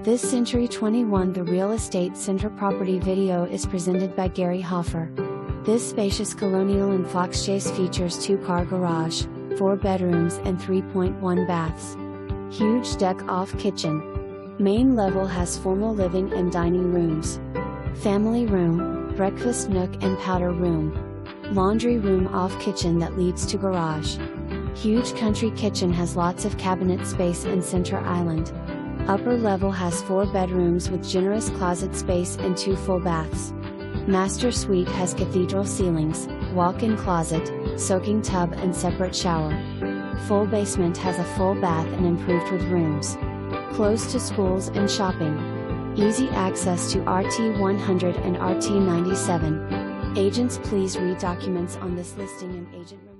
This Century 21 The Real Estate Center property video is presented by Gary Hoffer. This spacious colonial in Foxchase features 2-car garage, 4 bedrooms and 3.1 baths. Huge deck-off kitchen. Main level has formal living and dining rooms. Family room, breakfast nook and powder room. Laundry room off kitchen that leads to garage. Huge country kitchen has lots of cabinet space and center island. Upper level has 4 bedrooms with generous closet space and 2 full baths. Master suite has cathedral ceilings, walk-in closet, soaking tub and separate shower. Full basement has a full bath and improved with rooms. Close to schools and shopping. Easy access to RT 100 and RT 97. Agents, please read documents on this listing and agent